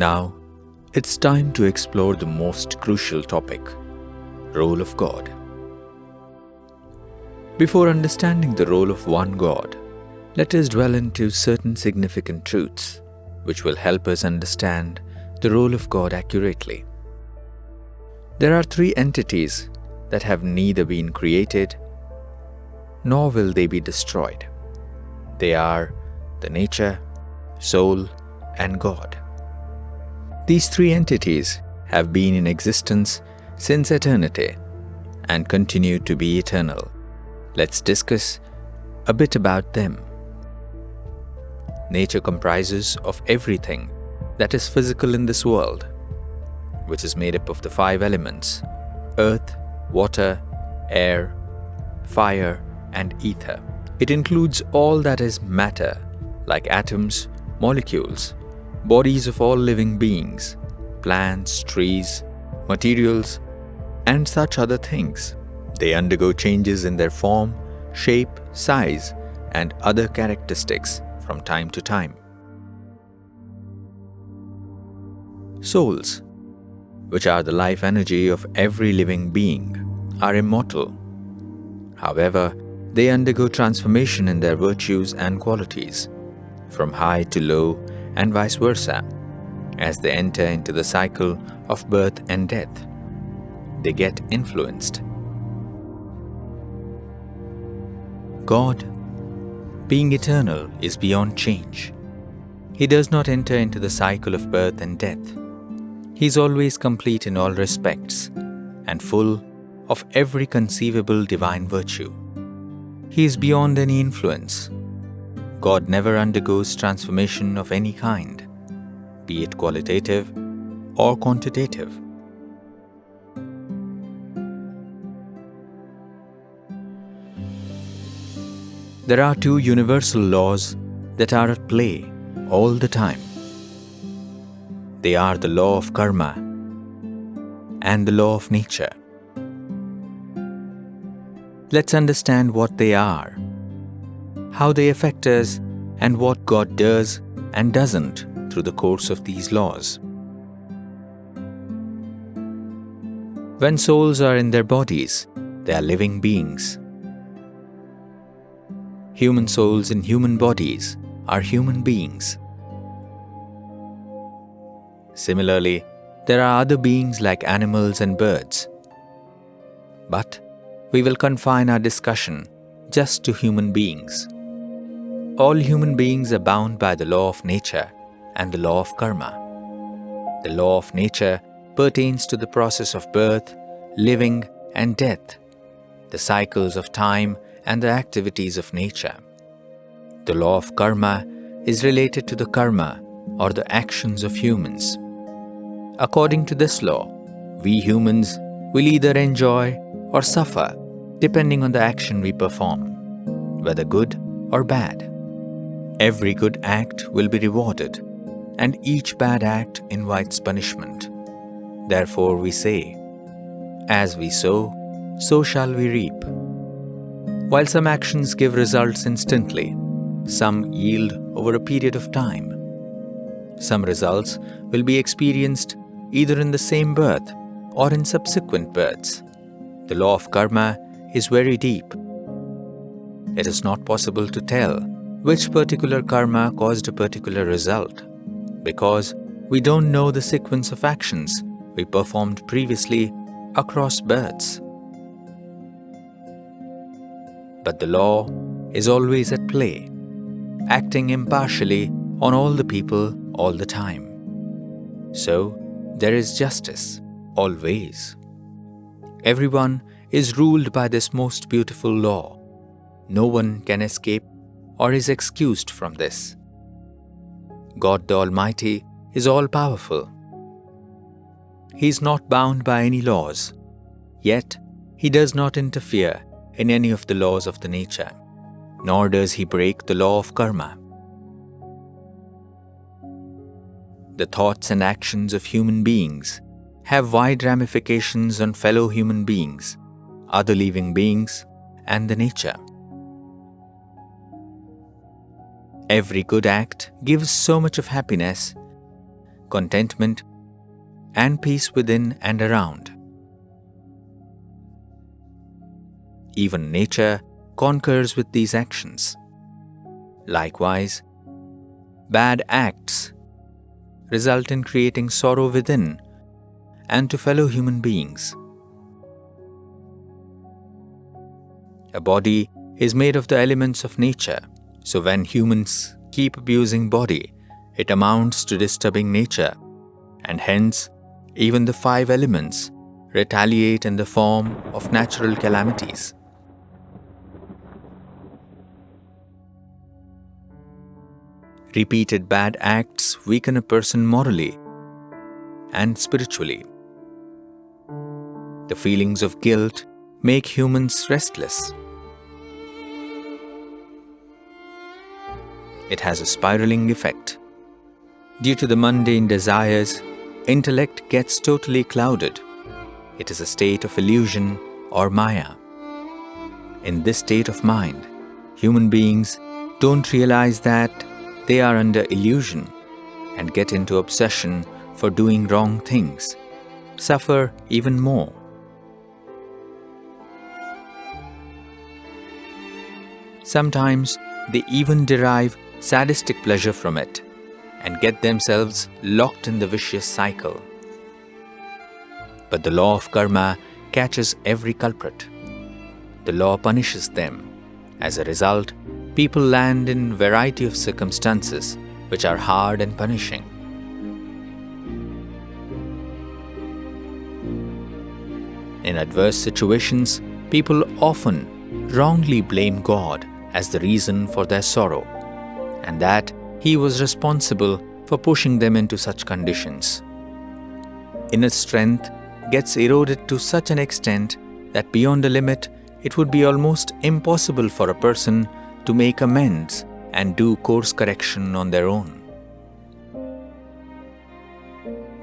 Now, it's time to explore the most crucial topic, role of God. Before understanding the role of one God, let us dwell into certain significant truths which will help us understand the role of God accurately. There are three entities that have neither been created nor will they be destroyed. They are the nature, soul, and God. These three entities have been in existence since eternity and continue to be eternal. Let's discuss a bit about them. Nature comprises of everything that is physical in this world, which is made up of the five elements: earth, water, air, fire, and ether. It includes all that is matter, like atoms, molecules, bodies of all living beings, plants, trees, materials, and such other things. They undergo changes in their form, shape, size, and other characteristics from time to time. Souls, which are the life energy of every living being, are immortal. However, they undergo transformation in their virtues and qualities, from high to low and vice versa, as they enter into the cycle of birth and death. They get influenced. God, being eternal, is beyond change. He does not enter into the cycle of birth and death. He is always complete in all respects and full of every conceivable divine virtue. He is beyond any influence. God never undergoes transformation of any kind, be it qualitative or quantitative. There are two universal laws that are at play all the time. They are the law of karma and the law of nature. Let's understand what they are, how they affect us, and what God does and doesn't through the course of these laws. When souls are in their bodies, they are living beings. Human souls in human bodies are human beings. Similarly, there are other beings like animals and birds. But we will confine our discussion just to human beings. All human beings are bound by the law of nature and the law of karma. The law of nature pertains to the process of birth, living, and death, the cycles of time and the activities of nature. The law of karma is related to the karma or the actions of humans. According to this law, we humans will either enjoy or suffer depending on the action we perform, whether good or bad. Every good act will be rewarded, and each bad act invites punishment. Therefore we say, as we sow, so shall we reap. While some actions give results instantly, some yield over a period of time. Some results will be experienced either in the same birth or in subsequent births. The law of karma is very deep. It is not possible to tell which particular karma caused a particular result, because we don't know the sequence of actions we performed previously across births. But the law is always at play, acting impartially on all the people all the time. So, there is justice, always. Everyone is ruled by this most beautiful law. No one can escape or is excused from this. God the Almighty is all-powerful. He is not bound by any laws, yet He does not interfere in any of the laws of the nature, nor does He break the law of karma. The thoughts and actions of human beings have wide ramifications on fellow human beings, other living beings, and the nature. Every good act gives so much of happiness contentment, and peace within and around. Even nature conquers with these actions. Likewise, bad acts result in creating sorrow within and to fellow human beings. A body is made of the elements of nature, so when humans keep abusing body, it amounts to disturbing nature, and hence even the 5 elements retaliate in the form of natural calamities. Repeated bad acts weaken a person morally and spiritually. The feelings of guilt make humans restless. It has a spiraling effect. Due to the mundane desires, intellect gets totally clouded. It is a state of illusion or maya. In this state of mind, human beings don't realize that they are under illusion and get into obsession for doing wrong things, suffer even more. Sometimes they even derive sadistic pleasure from it and get themselves locked in the vicious cycle. But the law of karma catches every culprit. The law punishes them. As a result, people land in a variety of circumstances which are hard and punishing. In adverse situations, people often wrongly blame God as the reason for their sorrow, and that He was responsible for pushing them into such conditions. Inner strength gets eroded to such an extent that beyond a limit, it would be almost impossible for a person to make amends and do course correction on their own.